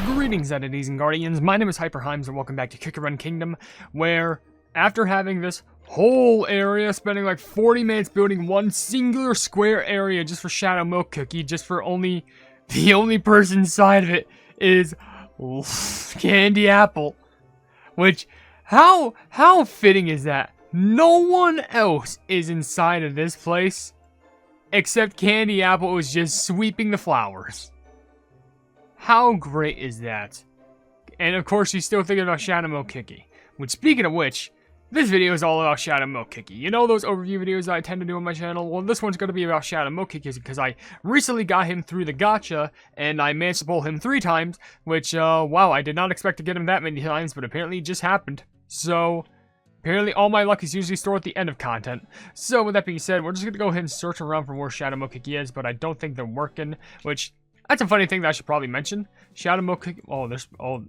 Greetings, entities and guardians. My name is HyperHimes, and welcome back to Cookie Run Kingdom, where after having this whole area, spending like 40 minutes building one singular square area just for Shadow Milk Cookie, just for the only person inside of it is Candy Apple. Which, how fitting is that? No one else is inside of this place except Candy Apple was just sweeping the flowers. How great is that? And of course, she's still thinking about Shadow Milk Cookie. Which, speaking of which, this video is all about Shadow Milk Cookie. You know those overview videos that I tend to do on my channel? Well, this one's going to be about Shadow Milk Cookie because I recently got him through the gacha, and I managed to pull him 3 times, which, wow, I did not expect to get him that many times, but apparently it just happened. So, apparently all my luck is usually stored at the end of content. So, with that being said, we're just going to go ahead and search around for where Shadow Milk Cookie is, but I don't think they're working, which... That's a funny thing that I should probably mention. Shadow Milk Cookie... Oh, there's... Oh...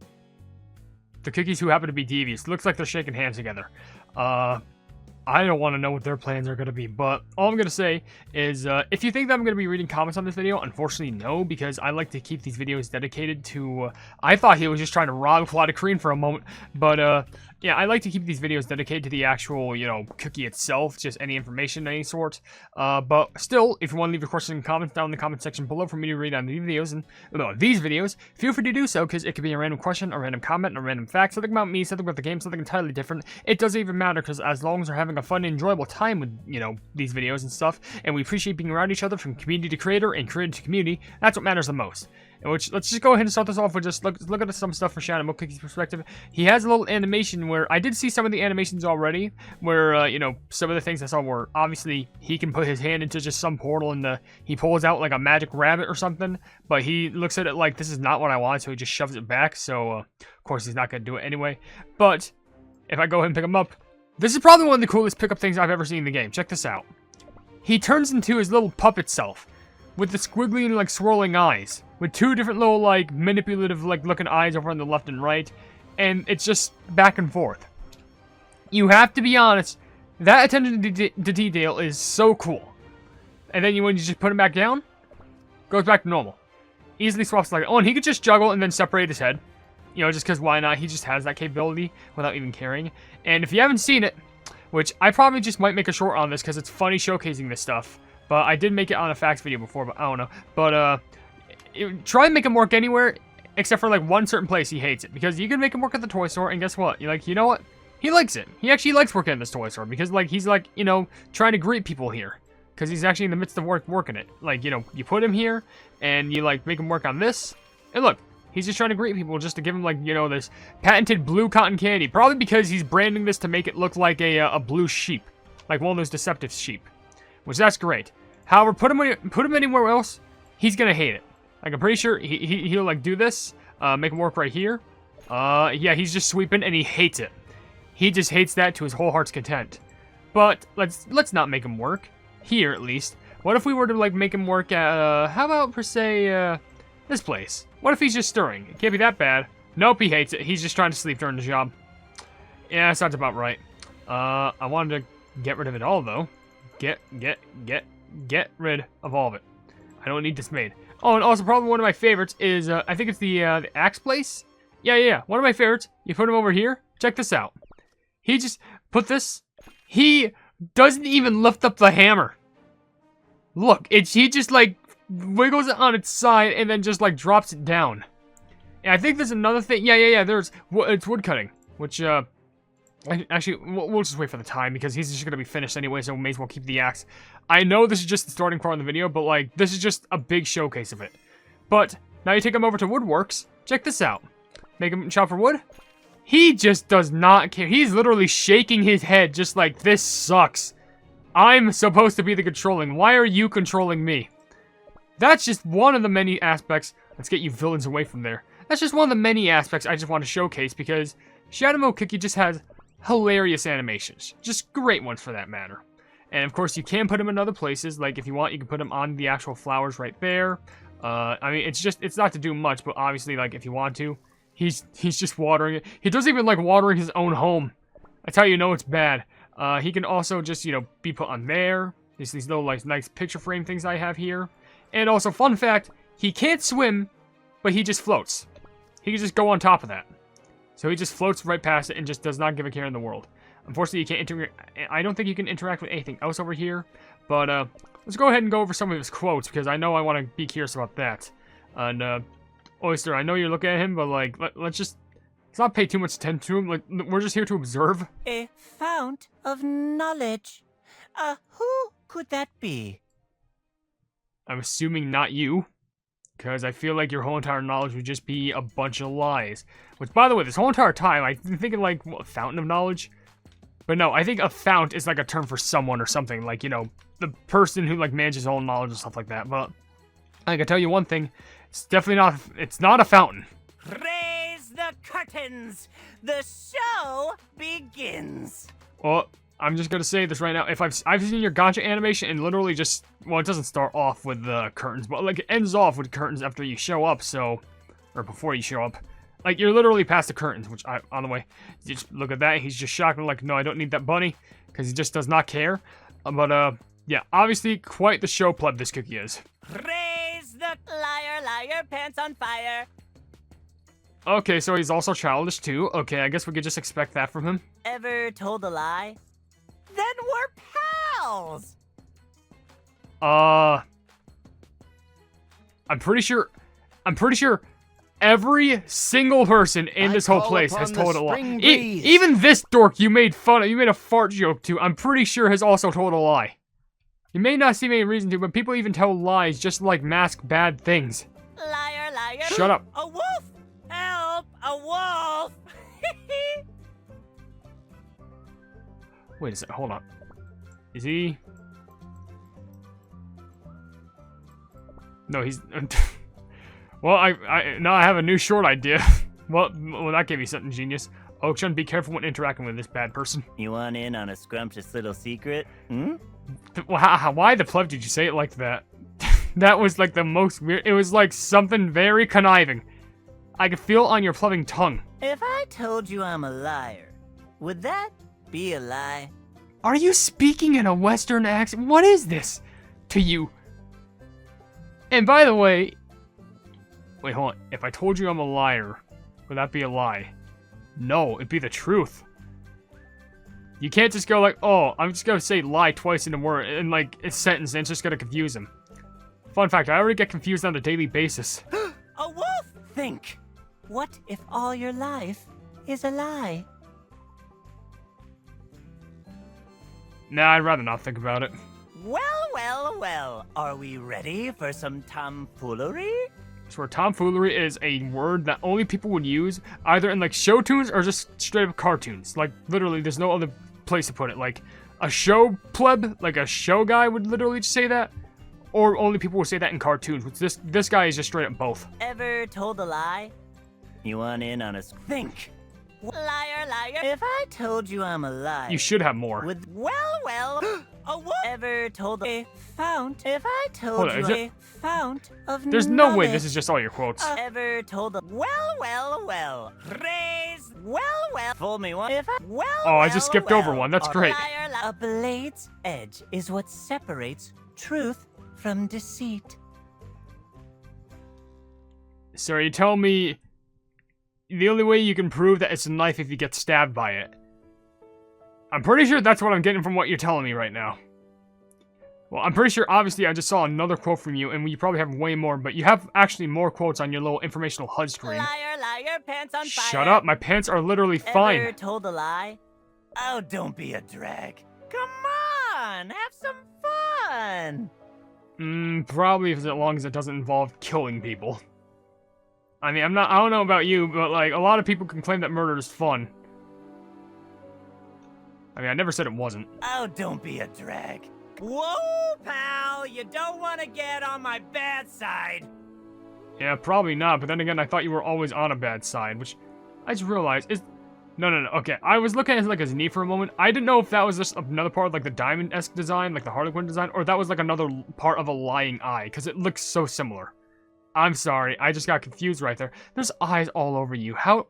The cookies who happen to be devious. Looks like they're shaking hands together. I don't want to know what their plans are going to be, but all I'm going to say is, if you think that I'm going to be reading comments on this video, unfortunately no, because I like to keep these videos dedicated to, I thought he was just trying to rob Flat Cream for a moment, but, yeah, I like to keep these videos dedicated to the actual, you know, cookie itself, just any information of any sort, but still, if you want to leave your questions and comments down in the comment section below for me to read on these videos, feel free to do so, because it could be a random question, a random comment, a random fact, something about me, something about the game, something entirely different. It doesn't even matter, because as long as we're having a fun and enjoyable time with, you know, these videos and stuff, and we appreciate being around each other from community to creator and creator to community, that's what matters the most. In which, let's just go ahead and start this off with just look at some stuff from Shadow Milk Cookie's perspective. He has a little animation where, I did see some of the animations already, where, you know, some of the things I saw were, obviously, he can put his hand into just some portal and he pulls out like a magic rabbit or something, but he looks at it like, this is not what I want, so he just shoves it back, so, of course he's not going to do it anyway. But, if I go ahead and pick him up, this is probably one of the coolest pickup things I've ever seen in the game. Check this out. He turns into his little puppet self, with the squiggly and like swirling eyes, with 2 different little like manipulative like looking eyes over on the left and right, and it's just back and forth. You have to be honest, that attention to detail is so cool. And then when you just put him back down, goes back to normal. Easily swaps like, oh, and he could just juggle and then separate his head. You know, just because why not? He just has that capability without even caring. And if you haven't seen it, which I probably just might make a short on this because it's funny showcasing this stuff. But I did make it on a facts video before, but I don't know. But, try and make him work anywhere except for, like, one certain place he hates it. Because you can make him work at the toy store, and guess what? You're like, you know what? He likes it. He actually likes working at this toy store because, like, he's, like, you know, trying to greet people here. Because he's actually in the midst of working it. Like, you know, you put him here, and you, like, make him work on this. And look. He's just trying to greet people just to give him, like, you know, this patented blue cotton candy. Probably because he's branding this to make it look like a blue sheep. Like one of those deceptive sheep. Which, that's great. However, put him anywhere else, he's gonna hate it. Like, I'm pretty sure he'll, like, do this. Make him work right here. Yeah, he's just sweeping, and he hates it. He just hates that to his whole heart's content. But, let's not make him work. Here, at least. What if we were to, like, make him work at, how about, per se, this place? What if he's just stirring? It can't be that bad. Nope, he hates it. He's just trying to sleep during the job. Yeah, that sounds about right. I wanted to get rid of it all, though. Get rid of all of it. I don't need this made. Oh, and also probably one of my favorites is, I think it's the axe place? Yeah. One of my favorites. You put him over here. Check this out. He just put this. He doesn't even lift up the hammer. Look, he just, like, wiggles it on its side and then just like drops it down. And I think there's another thing. Yeah. It's wood cutting, which actually we'll just wait for the time because he's just gonna be finished anyway, so we may as well keep the axe. I know this is just the starting part of the video, but like this is just a big showcase of it. But now you take him over to Woodworks. Check this out. Make him chop for wood. He just does not care. He's literally shaking his head, just like this sucks. I'm supposed to be the controlling. Why are you controlling me? That's just one of the many aspects. Let's get you villains away from there. That's just one of the many aspects I just want to showcase because Shadow Milk Cookie just has hilarious animations. Just great ones for that matter. And of course you can put him in other places. Like if you want, you can put him on the actual flowers right there. I mean, it's not to do much, but obviously like if you want to, he's just watering it. He doesn't even like watering his own home. That's how you know it's bad. He can also just, you know, be put on there. There's these little like nice picture frame things I have here. And also, fun fact, he can't swim, but he just floats. he can just go on top of that. So he just floats right past it and just does not give a care in the world. Unfortunately, you can't interact. I don't think you can interact with anything else over here. But let's go ahead and go over some of his quotes, because I know I want to be curious about that. And Oyster, I know you're looking at him, but like, let's not pay too much attention to him. Like, we're just here to observe. A fount of knowledge. Who could that be? I'm assuming not you, because I feel like your whole entire knowledge would just be a bunch of lies. Which, by the way, this whole entire time, I've been thinking like, what, fountain of knowledge? But no, I think a fount is like a term for someone or something. Like, you know, the person who like manages all knowledge and stuff like that. But I can tell you one thing, it's definitely not, it's not a fountain. Raise the curtains! The show begins! Well, I'm just gonna say this right now. If I've seen your gotcha animation and literally just, well, it doesn't start off with the curtains, but like it ends off with curtains after you show up, so, or before you show up. Like, you're literally past the curtains, which on the way, just look at that. He's just shocked and like, no, I don't need that bunny, because he just does not care. But yeah, obviously quite the show pleb this cookie is. Raise the liar, pants on fire. Okay, so he's also childish too. Okay, I guess we could just expect that from him. Ever told a lie? Then we're pals! I'm pretty sure every single person in this whole place has told a lie. Even this dork you made fun of, you made a fart joke to, I'm pretty sure has also told a lie. You may not see any reason to, but people even tell lies just to like mask bad things. Liar. Shut up. A wolf! Help! A wolf! Wait a sec, hold on. Is he? No, he's... Well, now I have a new short idea. well, that gave me something genius. Oakshun, be careful when interacting with this bad person. You want in on a scrumptious little secret? Hmm? Why the pleb did you say it like that? That was like the most weird... It was like something very conniving. I could feel on your plubbing tongue. If I told you I'm a liar, would that be a lie? Are you speaking in a Western accent? What is this to you? And by the way... Wait, hold on. If I told you I'm a liar, would that be a lie? No, it'd be the truth. You can't just go like, oh, I'm just gonna say lie twice in a word, in like a sentence, and it's just gonna confuse him. Fun fact, I already get confused on a daily basis. A wolf! Think. What if all your life is a lie? Nah, I'd rather not think about it. Well. Are we ready for some tomfoolery? So tomfoolery is a word that only people would use, either in like show tunes or just straight up cartoons. Like, literally, there's no other place to put it. Like, a show pleb, like a show guy would literally just say that. Or only people would say that in cartoons, which this guy is just straight up both. Ever told a lie? You want in on a... Think. Liar. If I told you I'm a liar... You should have more. Well. A wolf. Ever told a fount? If I told you a fount of There's knowledge. no way this is just all your quotes. Ever told a... Well. Raise... Well. Fool me one. If I... Oh, I just skipped over one. That's great. Liar. A blade's edge is what separates truth from deceit. So are you telling me the only way you can prove that it's a knife if you get stabbed by it? I'm pretty sure that's what I'm getting from what you're telling me right now. Well, I'm pretty sure, obviously, I just saw another quote from you, and you probably have way more, but you have actually more quotes on your little informational HUD screen. Liar, pants on fire. Shut up, my pants are literally fine. Ever told a lie? Oh, don't be a drag. Come on, have some fun. Probably as long as it doesn't involve killing people. I mean, I don't know about you, but like, a lot of people can claim that murder is fun. I mean, I never said it wasn't. Oh, don't be a drag. Whoa, pal, you don't want to get on my bad side. Yeah, probably not, but then again, I thought you were always on a bad side, which I just realized is... No, okay, I was looking at like his knee for a moment. I didn't know if that was just another part of like the diamond-esque design, like the Harlequin design, or that was like another part of a lying eye, because it looks so similar. I'm sorry, I just got confused right there. There's eyes all over you. How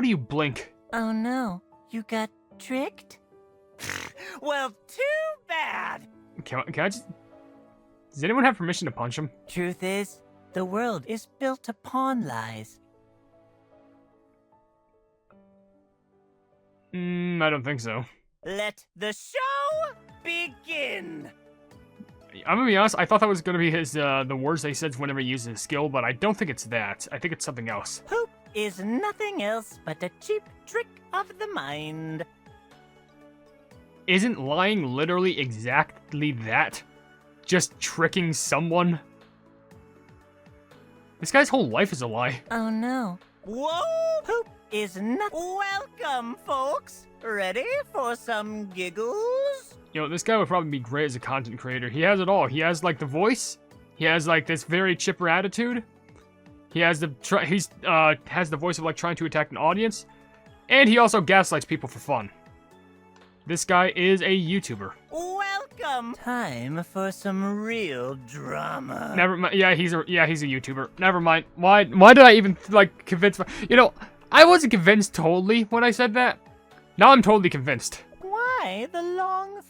do you blink? Oh no, you got tricked? Well, too bad! Can I just... Does anyone have permission to punch him? Truth is, the world is built upon lies. I don't think so. Let the show begin! I'm gonna be honest, I thought that was gonna be his, the words that he says whenever he uses his skill, but I don't think it's that. I think it's something else. Hope is nothing else but a cheap trick of the mind. Isn't lying literally exactly that? Just tricking someone? This guy's whole life is a lie. Oh no. Whoa! Hope is not. Welcome, folks! Ready for some giggles? You know, this guy would probably be great as a content creator. He has it all. He has, like, the voice. He has, like, this very chipper attitude. He has the has the voice of, like, trying to attack an audience. And he also gaslights people for fun. This guy is a YouTuber. Welcome! Time for some real drama. Never mind. Yeah, he's a YouTuber. Never mind. Why did I even, like, convince you know, I wasn't convinced totally when I said that. Now I'm totally convinced. Why the long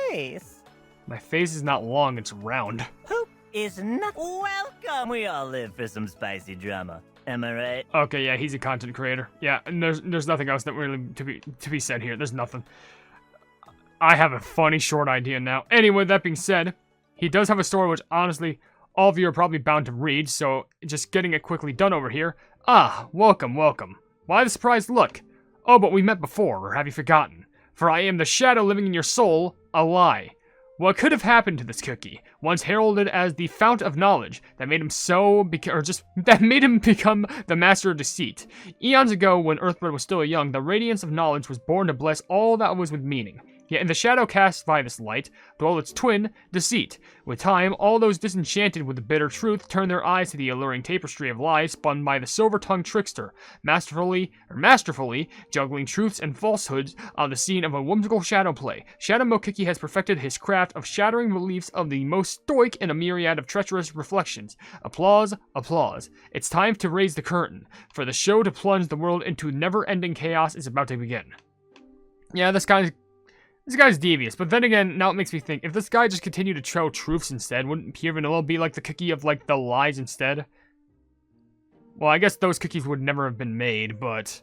face? My face is not long, it's round. Hope is not. Welcome! We all live for some spicy drama. Am I right? Okay, yeah, he's a content creator. Yeah, and there's nothing else that really to be said here. There's nothing. I have a funny short idea now. Anyway, that being said, he does have a story which, honestly, all of you are probably bound to read, so just getting it quickly done over here. Ah, welcome, welcome. Why the surprised look? Oh, but we met before, or have you forgotten? For I am the shadow living in your soul, a lie. What could have happened to this cookie, once heralded as the fount of knowledge, that made him that made him become the master of deceit? Eons ago, when Earthblood was still young, the radiance of knowledge was born to bless all that was with meaning. Yet in the shadow cast by this light dwell its twin, deceit. With time, all those disenchanted with the bitter truth turn their eyes to the alluring tapestry of lies spun by the silver-tongued trickster, masterfully juggling truths and falsehoods on the scene of a whimsical shadow play. Shadow Mokiki has perfected his craft of shattering reliefs of the most stoic in a myriad of treacherous reflections. Applause, applause. It's time to raise the curtain, for the show to plunge the world into never-ending chaos is about to begin. Yeah, this guy's devious, but then again, now it makes me think, if this guy just continued to tell truths instead, wouldn't Pure Vanilla be like the cookie of, like, the lies instead? Well, I guess those cookies would never have been made, but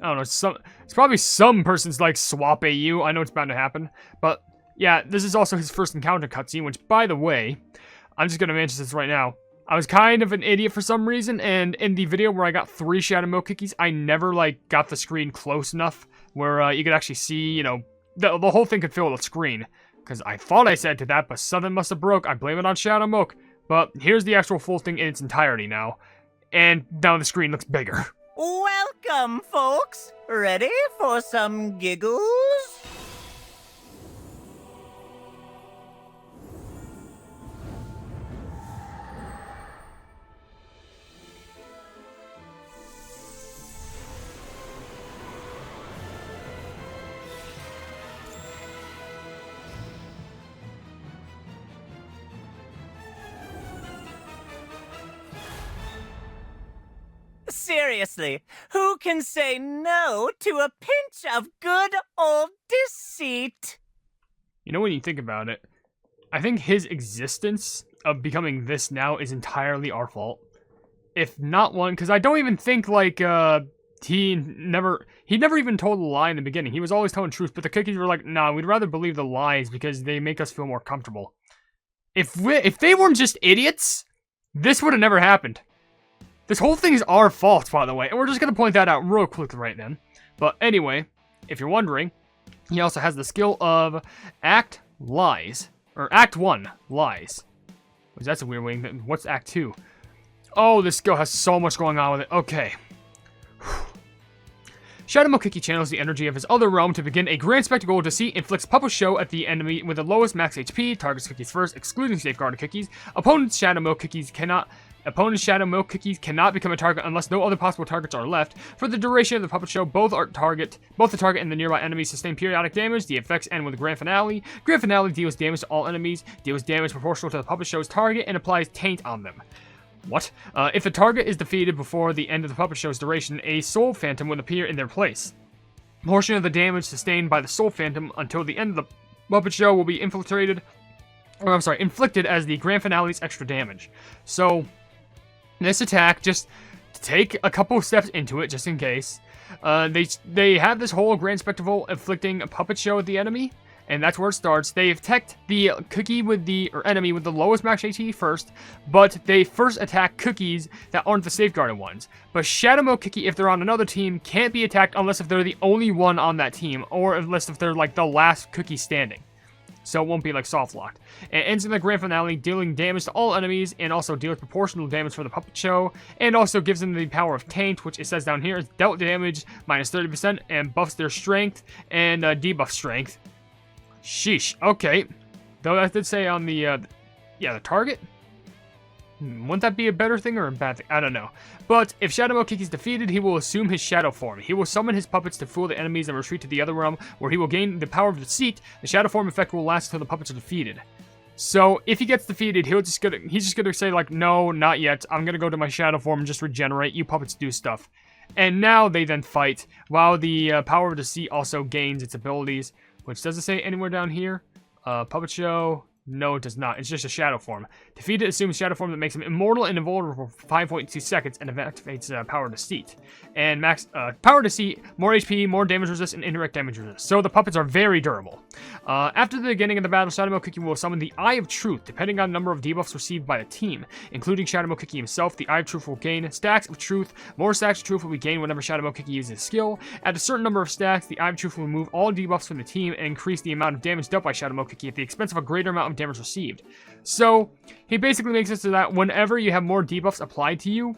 I don't know, it's probably some person's, like, swap AU, I know it's bound to happen, but yeah, this is also his first encounter cutscene, which, by the way, I'm just gonna mention this right now, I was kind of an idiot for some reason, and in the video where I got 3 Shadow Milk cookies, I never, like, got the screen close enough where you could actually see, you know, the whole thing could fill the screen, because I thought I said to that, but something must have broke. I blame it on Shadow Milk. But here's the actual full thing in its entirety now, and now the screen looks bigger. Welcome, folks. Ready for some giggles? Seriously, who can say no to a pinch of good old deceit? You know, when you think about it, I think his existence of becoming this now is entirely our fault. If not one, because I don't even think, like, he never even told a lie in the beginning. He was always telling truth, but the cookies were like, nah, we'd rather believe the lies because they make us feel more comfortable. If they weren't just idiots, this would have never happened. This whole thing is our fault, by the way, and we're just going to point that out real quick right then. But anyway, if you're wondering, he also has the skill of Act 1, Lies. That's a weird way. What's Act 2? Oh, this skill has so much going on with it. Okay. Shadow Mokiki channels the energy of his other realm to begin a grand spectacle of deceit, inflicts puppet show at the enemy with the lowest max HP, targets cookies first, excluding safeguarded cookies. Opponent's Shadow Mokikis cannot become a target unless no other possible targets are left. For the duration of the puppet show, both the target and the nearby enemies sustain periodic damage. The effects end with Grand Finale. Grand Finale deals damage to all enemies, deals damage proportional to the puppet show's target, and applies taint on them. What? If the target is defeated before the end of the puppet show's duration, a soul phantom will appear in their place. A portion of the damage sustained by the soul phantom until the end of the puppet show will be inflicted as the Grand Finale's extra damage. So, this attack, just take a couple steps into it, just in case. They have this whole grand spectacle inflicting a puppet show at the enemy, and that's where it starts. They attack the cookie or enemy with the lowest max HP first, but they first attack cookies that aren't the safeguarded ones. But Shadow Mode Cookie, if they're on another team, can't be attacked unless if they're the only one on that team, or unless if they're like the last cookie standing. So it won't be like soft locked. It ends in the grand finale, dealing damage to all enemies, and also deals proportional damage for the puppet show, and also gives them the power of Taint, which it says down here is dealt damage minus 30%, and buffs their strength, and debuff strength. Sheesh, okay. Though that did say on the target? Wouldn't that be a better thing or a bad thing? I don't know. But if Shadow Mode Cookie is defeated, he will assume his shadow form. He will summon his puppets to fool the enemies and retreat to the other realm, where he will gain the power of deceit. The shadow form effect will last until the puppets are defeated. So if he gets defeated, he's just gonna say like, no, not yet. I'm gonna go to my shadow form and just regenerate. You puppets do stuff. And now they then fight, while the power of deceit also gains its abilities, which doesn't say anywhere down here. Puppet show. No, it does not. It's just a shadow form. Defeated assumes shadow form that makes him immortal and invulnerable for 5.2 seconds and activates power deceit. And max power deceit, more HP, more damage resist, and indirect damage resist. So the puppets are very durable. After the beginning of the battle, Shadow Mode Cookie will summon the Eye of Truth, depending on the number of debuffs received by the team. Including Shadow Mode Cookie himself, the Eye of Truth will gain stacks of truth. More stacks of truth will be gained whenever Shadow Mode Cookie uses a skill. At a certain number of stacks, the Eye of Truth will remove all debuffs from the team and increase the amount of damage dealt by Shadow Mode Cookie at the expense of a greater amount of damage received. So he basically makes it so that whenever you have more debuffs applied to you,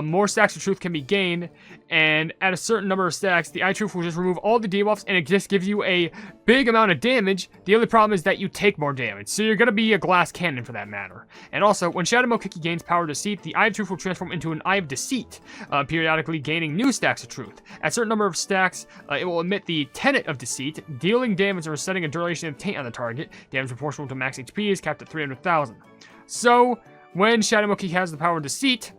more stacks of truth can be gained, and at a certain number of stacks, the Eye of Truth will just remove all the debuffs, and it just gives you a big amount of damage. The only problem is that you take more damage, so you're going to be a glass cannon for that matter. And also, when Shadow Mode Cookie gains power of deceit, the Eye of Truth will transform into an Eye of Deceit, periodically gaining new stacks of truth. At a certain number of stacks, it will emit the Tenet of Deceit, dealing damage or setting a duration of taint on the target. Damage proportional to max HP is capped at 300,000. So, when Shadow Mode Cookie has the power of deceit,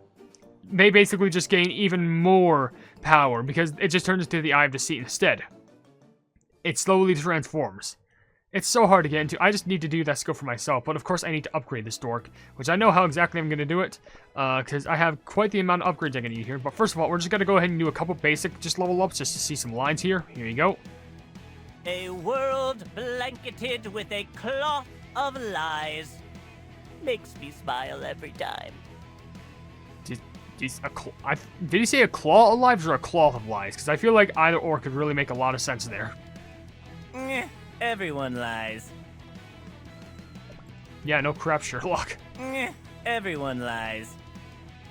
they basically just gain even more power, because it just turns into the Eye of Deceit instead. It slowly transforms. It's so hard to get into. I just need to do that skill for myself, but of course I need to upgrade this dork, which I know how exactly I'm going to do it, because I have quite the amount of upgrades I'm going to need here. But first of all, we're just going to go ahead and do a couple basic just level ups just to see some lines here. Here you go. A world blanketed with a cloth of lies. Makes me smile every time. Did he say a claw of lives or a cloth of lies? Because I feel like either or could really make a lot of sense there. Everyone lies. Yeah, no crap, Sherlock. Everyone lies.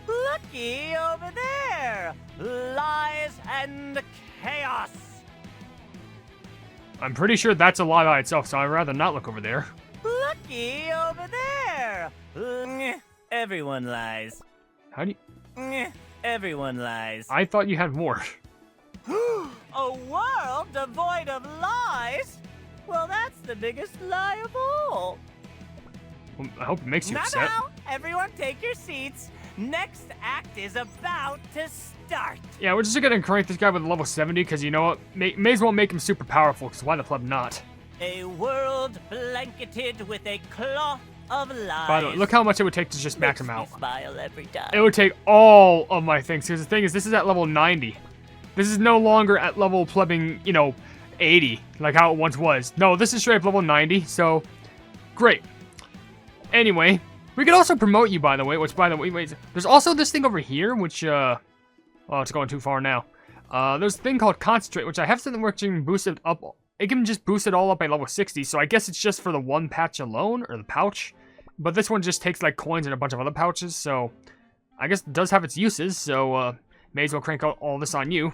Looky over there! Lies and chaos! I'm pretty sure that's a lie by itself, so I'd rather not look over there. Looky over there! Everyone lies. How do you... Everyone lies. I thought you had more. A world devoid of lies? Well, that's the biggest lie of all. Well, I hope it makes you upset. Now, everyone take your seats. Next act is about to start. Yeah, we're just gonna crank this guy with a level 70, because you know what? May as well make him super powerful, because why the flub not? A world blanketed with a cloth of lies. By the way, look how much it would take to just max him out. Smile every time. It would take all of my things, because the thing is, this is at level 90. This is no longer at level plubbing, 80, like how it once was. No, this is straight up level 90, so great. Anyway, we could also promote you, by the way, which, by the way, wait, there's also this thing over here, which, oh, it's going too far now. There's a thing called Concentrate, which I have something where it can boost it up. It can just boost it all up by level 60, so I guess it's just for the one patch alone, or the pouch. But this one just takes, like, coins and a bunch of other pouches, so I guess it does have its uses, so, may as well crank out all this on you.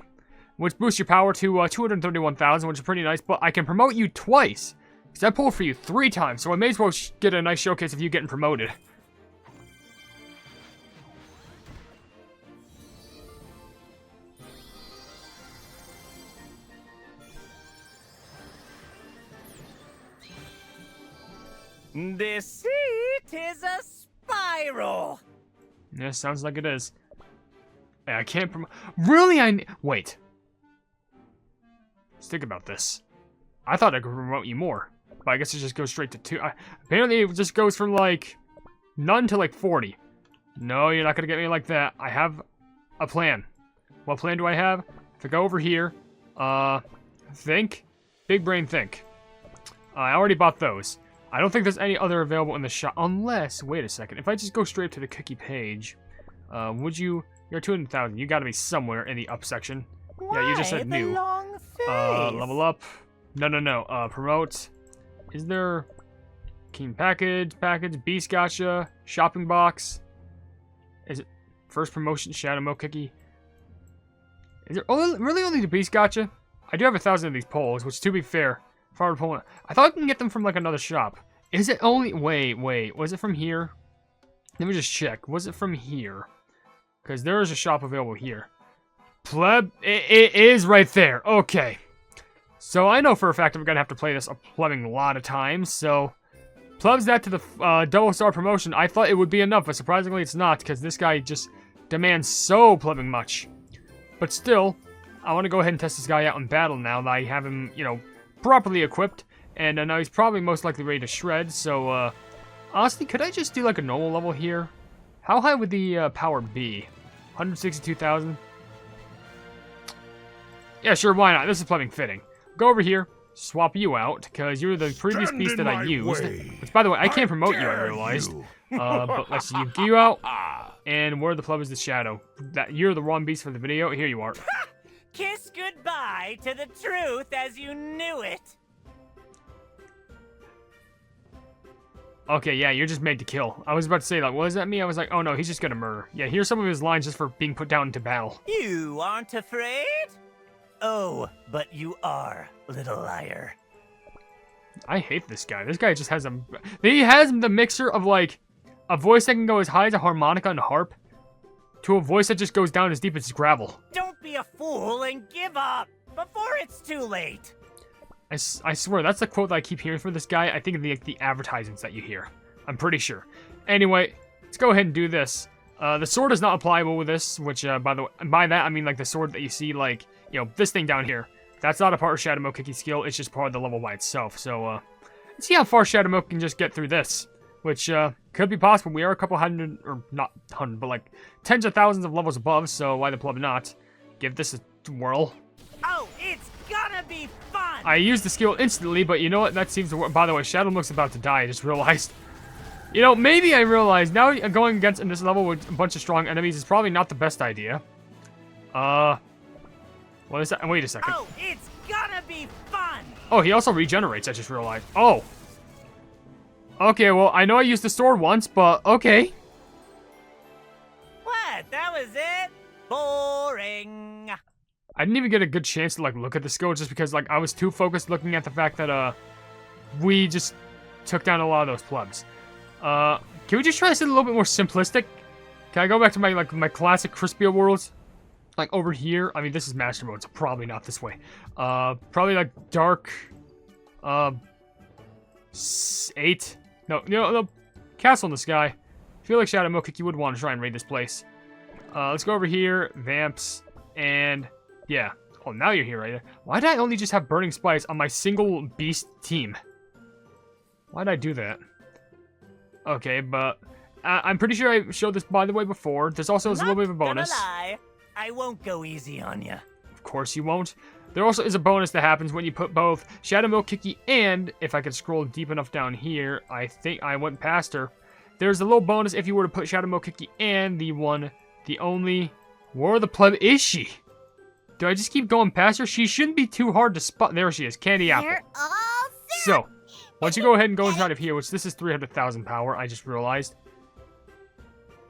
Which boosts your power to 231,000, which is pretty nice, but I can promote you twice. Because I pulled for you 3 times, so I may as well get a nice showcase of you getting promoted. This seat is a spiral. Yeah, sounds like it is. Yeah, I can't promote. Really? Wait. Let's think about this. I thought I could promote you more, but I guess it just goes straight to 2. Apparently, it just goes from like none to like 40. No, you're not gonna get me like that. I have a plan. What plan do I have? If I go over here, think. Big brain think. I already bought those. I don't think there's any other available in the shop, unless, wait a second, if I just go straight to the cookie page, you're 200,000, you gotta be somewhere in the up section. Yeah, you just said the new. long face? Level up. No, promote. Is there King package, Beast Gacha, shopping box? Is it first promotion, Shadow Milk Cookie? Is there really only the Beast Gacha? I do have 1,000 of these poles, which to be fair, forward pole. I thought I can get them from like another shop. Is it only, wait, was it from here? Let me just check. Was it from here? Because there is a shop available here. Pleb, it is right there. Okay. So I know for a fact I'm going to have to play this a plebbing lot of times, so plebs that to the double star promotion. I thought it would be enough, but surprisingly it's not, because this guy just demands so plebbing much. But still, I want to go ahead and test this guy out in battle now that I have him, you know, properly equipped. And now he's probably most likely ready to shred, so honestly, could I just do like a normal level here? How high would the power be? 162,000? Yeah, sure, why not? This is plumbing fitting. Go over here, swap you out, because you're the previous beast that I used. Which, by the way, I can't promote you, I realized. But let's see, you out, and where the pleb is the shadow. You're the wrong beast for the video. Here you are. Kiss goodbye to the truth as you knew it. Okay, yeah, you're just made to kill. I was about to say, like, what does that mean? I was like, oh no, he's just gonna murder. Yeah, here's some of his lines just for being put down into battle. You aren't afraid? Oh, but you are, little liar. I hate this guy. This guy just has he has the mixture of, like, a voice that can go as high as a harmonica and a harp, to a voice that just goes down as deep as gravel. Don't be a fool and give up before it's too late. I swear, that's the quote that I keep hearing for this guy. I think of the advertisements that you hear. I'm pretty sure. Anyway, let's go ahead and do this. The sword is not applicable with this, which, by that, I mean, like, the sword that you see, like, you know, this thing down here. That's not a part of Shadow Milk Cookie skill, it's just part of the level by itself. So, let's see how far Shadow Milk can just get through this, which, could be possible. We are a couple hundred, or not hundred, but, like, tens of thousands of levels above, so why the pleb not? Give this a whirl. Oh, it's gonna be fun! I used the skill instantly, but you know what? That seems to work. By the way, Shadow Milk's about to die. I just realized. You know, maybe I realized now going against in this level with a bunch of strong enemies is probably not the best idea. What is that? Wait a second. Oh, it's gonna be fun! Oh, he also regenerates, I just realized. Oh. Okay, well, I know I used the sword once, but okay. What? That was it? Boring. I didn't even get a good chance to, like, look at the skill just because, like, I was too focused looking at the fact that, we just took down a lot of those plebs. Can we just try something a little bit more simplistic? Can I go back to my, like, my classic Crispia worlds? Like, over here? I mean, this is Master Mode, so probably not this way. Probably, like, Dark, 8? No, Castle in the Sky. I feel like Shadow Milk Cookie would want to try and raid this place. Let's go over here, Vamps, and... yeah. Oh, now you're here, right there. Why did I only just have Burning Spice on my single beast team? Why did I do that? Okay, but I'm pretty sure I showed this, by the way, before. There's also a little bit of a bonus. Not gonna lie, I won't go easy on you. Of course you won't. There also is a bonus that happens when you put both Shadow Milk Cookie and, if I could scroll deep enough down here, I think I went past her. There's a little bonus if you were to put Shadow Milk Cookie and the only... where the pleb is she? Do I just keep going past her? She shouldn't be too hard to spot. There she is, Candy Apple. They're all So, once you go ahead and go inside of here, which this is 300,000 power, I just realized.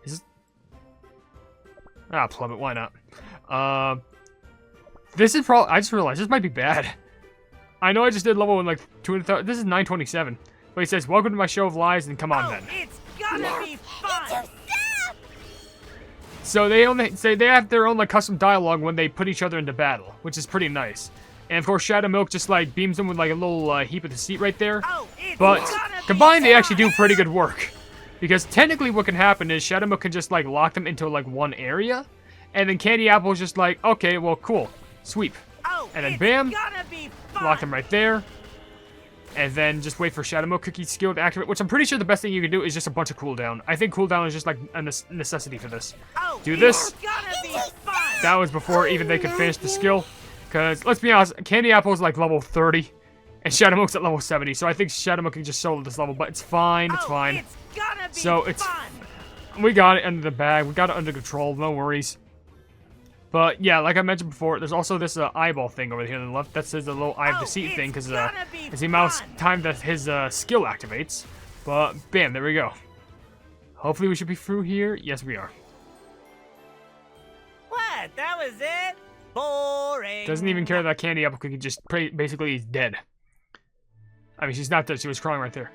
Is this... ah, pleb it, why not? This is probably... I just realized, this might be bad. I know I just did level in like 200,000... this is 927. But he says, welcome to my show of lies, and come on then. It's gonna be fun! So they have their own like custom dialogue when they put each other into battle, which is pretty nice. And of course, Shadow Milk just like beams them with like a little heap of the seat right there. But combined, they actually do pretty good work. Because technically, what can happen is Shadow Milk can just like lock them into like one area, and then Candy Apple is just like, okay, well, cool, sweep, and then bam, lock them right there. And then just wait for Shadow Milk Cookie's skill to activate, which I'm pretty sure the best thing you can do is just a bunch of cooldown. I think cooldown is just like a necessity for this. Do this. That was before even they could finish the skill. Because, let's be honest, Candy Apple's like level 30. And Shadowmoke's at level 70. So I think Shadowmoke can just solo this level. But it's fine. It's fine. It's gonna be So it's... fun. We got it under the bag. We got it under control. No worries. But yeah, like I mentioned before, there's also this eyeball thing over here on the left. That says the little Eye of Deceit thing. Because it's the amount of time that his skill activates. But bam, there we go. Hopefully we should be through here. Yes, we are. What? That was it? Boring. Doesn't even care that Candy Apple Cookie just basically is dead. I mean, she's not dead. She was crawling right there.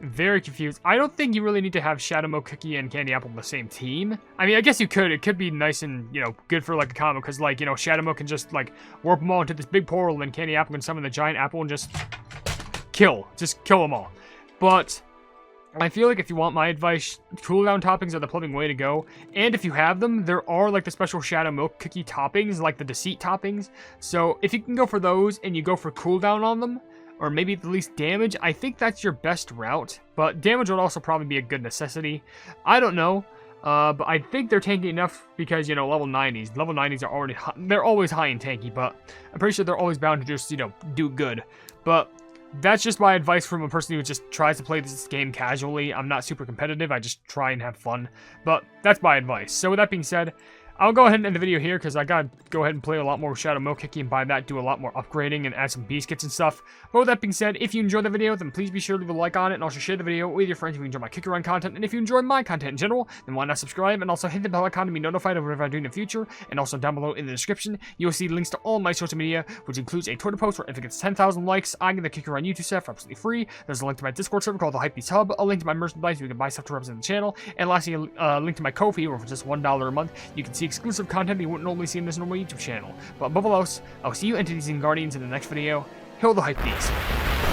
Very confused. I don't think you really need to have Shadowmoke Cookie and Candy Apple on the same team. I mean, I guess you could. It could be nice and, you know, good for, like, a combo. Because, like, you know, Shadowmoke can just, like, warp them all into this big portal. And Candy Apple can summon the giant apple and just kill. Just kill them all. But I feel like if you want my advice, cooldown toppings are the plumbing way to go. And if you have them, there are, like, the special Shadowmoke Cookie toppings, like the Deceit toppings. So if you can go for those and you go for cooldown on them, or maybe at least damage, I think that's your best route. But damage would also probably be a good necessity. I don't know, but I think they're tanky enough because, you know, level 90s. Level 90s are already high, they're always high and tanky, but I'm pretty sure they're always bound to just, you know, do good. But that's just my advice from a person who just tries to play this game casually. I'm not super competitive, I just try and have fun. But that's my advice. So with that being said, I'll go ahead and end the video here because I gotta go ahead and play a lot more Shadowmoke Cookie, and by that do a lot more upgrading and add some beast kits and stuff. But with that being said, if you enjoyed the video, then please be sure to leave a like on it and also share the video with your friends if you enjoy my Kick Run content. And if you enjoy my content in general, then why not subscribe and also hit the bell icon to be notified of whatever I do in the future. And also down below in the description, you will see links to all my social media, which includes a Twitter post where if it gets 10,000 likes, I get the Kick Run YouTube set for absolutely free. There's a link to my Discord server called the Hypenese Hub, a link to my merchandise where you can buy stuff to represent the channel, and lastly, a link to my Ko-fi where for just $1 a month, you can see exclusive content you wouldn't normally see in this normal YouTube channel. But above all else, I'll see you entities and guardians in the next video. Hail the Hypenese.